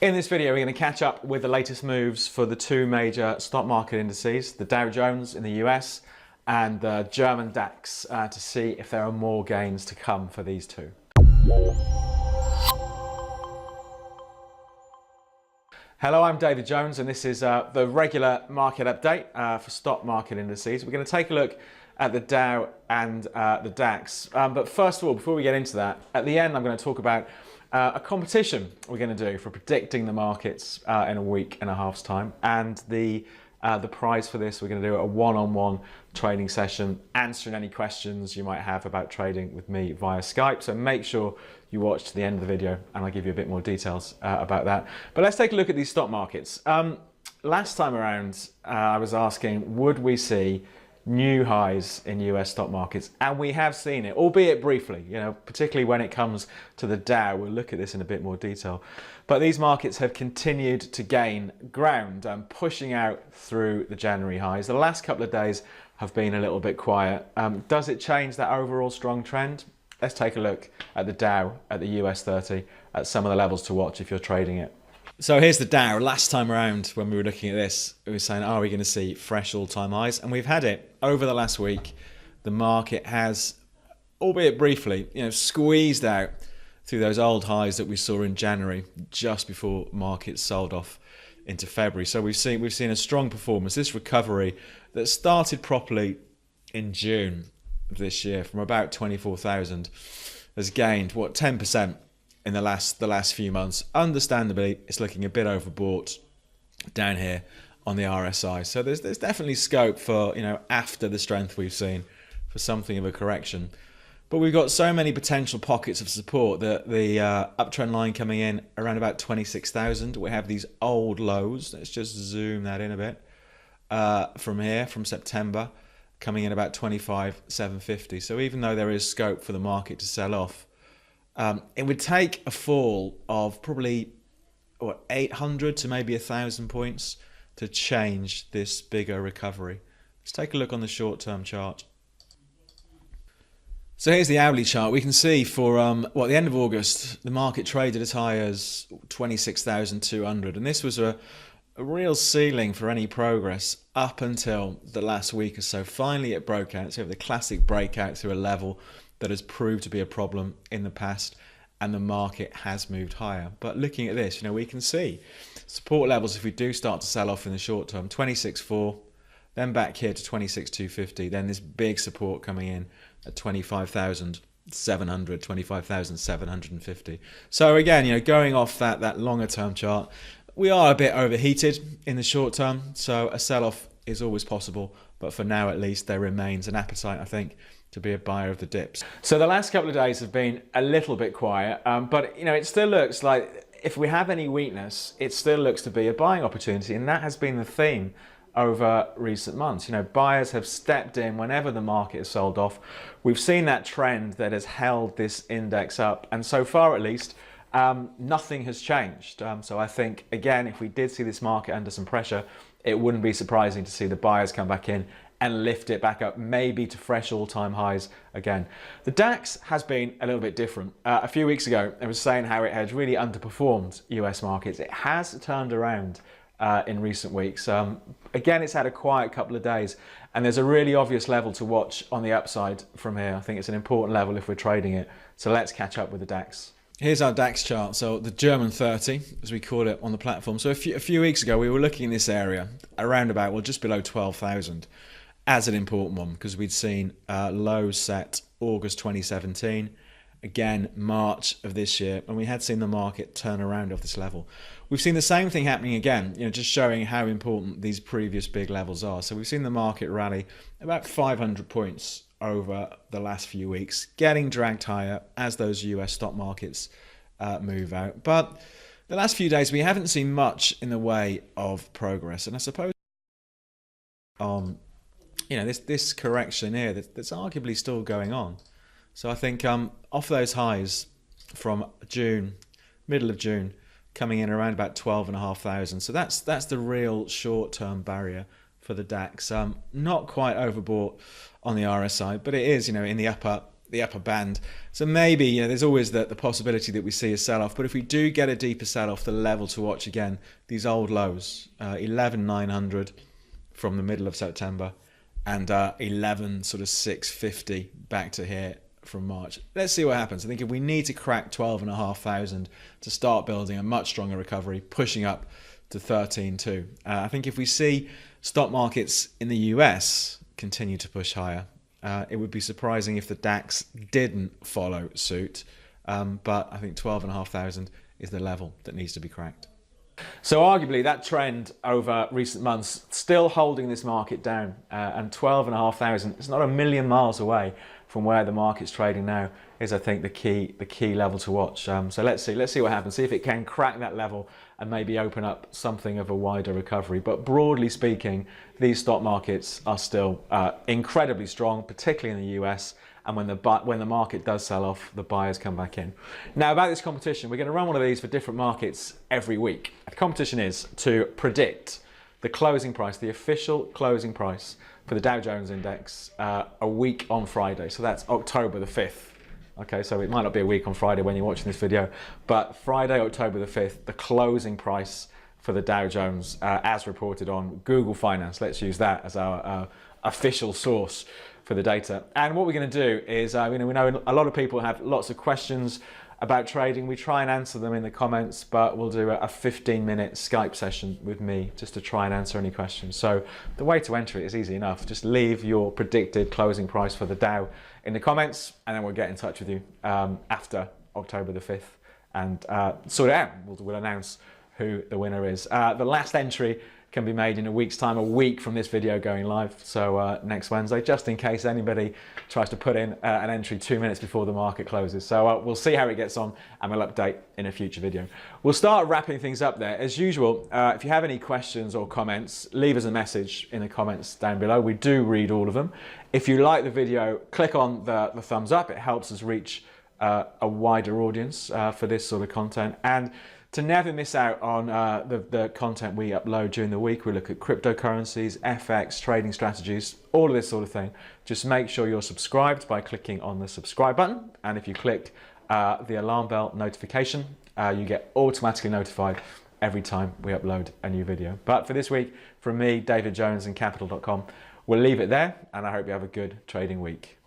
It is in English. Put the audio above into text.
In this video, we're going to catch up with the latest moves for the two major stock market indices, the Dow Jones in the US and the German DAX, to see if there are more gains to come for these two. Hello, I'm David Jones, and this is the regular market update for stock market indices. We're going to take a look at the Dow and the DAX. But first of all, before we get into that, at the end I'm going to talk about a competition we're going to do for predicting the markets in a week and a half's time, and the prize for this, we're going to do a one-on-one trading session, answering any questions you might have about trading with me via Skype. So make sure you watch to the end of the video and I'll give you a bit more details about that. But let's take a look at these stock markets. Last time around, I was asking, would we see new highs in US stock markets? And we have seen it, albeit briefly, particularly when it comes to the Dow. We'll look at this in a bit more detail. But these markets have continued to gain ground, pushing out through the January highs. The last couple of days have been a little bit quiet. Does it change that overall strong trend? Let's take a look at the Dow, at the US 30, at some of the levels to watch if you're trading it. So here's the Dow. Last time around when we were looking at this, we were saying, are we going to see fresh all-time highs? And we've had it over the last week. The market has, albeit briefly, squeezed out through those old highs that we saw in January, just before markets sold off into February. So we've seen a strong performance. This recovery that started properly in June of this year from about 24,000 has gained, 10%? In the last few months. Understandably, it's looking a bit overbought down here on the RSI. So there's definitely scope for, after the strength we've seen, for something of a correction. But we've got so many potential pockets of support that the uptrend line coming in around about 26,000. We have these old lows. Let's just zoom that in a bit. From here, from September, coming in about 25,750. So even though there is scope for the market to sell off, it would take a fall of probably 800 to maybe 1,000 points to change this bigger recovery. Let's take a look on the short-term chart. So here's the hourly chart. We can see for the end of August, the market traded as high as 26,200, and this was a real ceiling for any progress up until the last week or so. Finally, it broke out. So we have the classic breakout through a level that has proved to be a problem in the past, and the market has moved higher. But looking at this, we can see support levels if we do start to sell off in the short term, 26.4, then back here to 26.250, then this big support coming in at 25,700, 25,750. So again, going off that longer term chart, we are a bit overheated in the short term, so a sell-off is always possible, but for now at least there remains an appetite, I think, to be a buyer of the dips. So the last couple of days have been a little bit quiet, but it still looks like if we have any weakness, it still looks to be a buying opportunity, and that has been the theme over recent months. Buyers have stepped in whenever the market has sold off. We've seen that trend that has held this index up, and so far at least, nothing has changed. So I think, again, if we did see this market under some pressure, it wouldn't be surprising to see the buyers come back in and lift it back up, maybe to fresh all-time highs again. The DAX has been a little bit different. A few weeks ago, I was saying how it had really underperformed US markets. It has turned around in recent weeks. Again, it's had a quiet couple of days, and there's a really obvious level to watch on the upside from here. I think it's an important level if we're trading it. So let's catch up with the DAX. Here's our DAX chart, so the German 30, as we call it on the platform. So a few weeks ago, we were looking in this area, around about, just below 12,000, as an important one, because we'd seen lows set August 2017, again March of this year, and we had seen the market turn around off this level. We've seen the same thing happening again, just showing how important these previous big levels are. So we've seen the market rally about 500 points over the last few weeks, getting dragged higher as those US stock markets move out. But the last few days, we haven't seen much in the way of progress. And I suppose this correction here that's arguably still going on. So I think off those highs from June, middle of June, coming in around about 12,500. So that's the real short-term barrier for the DAX. Not quite overbought on the RSI, but it is, in the upper the upper band. So maybe, you know, there's always the possibility that we see a sell-off. But if we do get a deeper sell-off, the level to watch again, these old lows, 11,900 from the middle of September and 11,650 back to here from March. Let's see what happens. I think if we need to crack 12,500 to start building a much stronger recovery, pushing up to 13.2. I think if we see stock markets in the US continue to push higher, it would be surprising if the DAX didn't follow suit. But I think 12,500 is the level that needs to be cracked. So arguably that trend over recent months still holding this market down, and 12,500 is not a million miles away from where the market's trading now is, I think, the key level to watch. So let's see what happens. See if it can crack that level and maybe open up something of a wider recovery. But broadly speaking, these stock markets are still incredibly strong, particularly in the US. And when the market does sell off, the buyers come back in. Now, about this competition, we're going to run one of these for different markets every week. The competition is to predict the closing price, the official closing price for the Dow Jones Index a week on Friday. So that's October the 5th. Okay, so it might not be a week on Friday when you're watching this video, but Friday, October the 5th, the closing price for the Dow Jones as reported on Google Finance. Let's use that as our official source for the data. And what we're going to do is, we know a lot of people have lots of questions about trading. We try and answer them in the comments, but we'll do a 15-minute Skype session with me just to try and answer any questions. So the way to enter it is easy enough. Just leave your predicted closing price for the Dow in the comments, and then we'll get in touch with you after October the 5th and sort it out. We'll announce who the winner is. The last entry can be made in a week's time, a week from this video going live. So next Wednesday, just in case anybody tries to put in an entry 2 minutes before the market closes. So we'll see how it gets on and we'll update in a future video. We'll start wrapping things up there. As usual, if you have any questions or comments, leave us a message in the comments down below. We do read all of them. If you like the video, click on the thumbs up. It helps us reach a wider audience for this sort of content. And to never miss out on the content we upload during the week, we look at cryptocurrencies, FX, trading strategies, all of this sort of thing. Just make sure you're subscribed by clicking on the subscribe button. And if you click the alarm bell notification, you get automatically notified every time we upload a new video. But for this week, from me, David Jones and Capital.com, we'll leave it there, and I hope you have a good trading week.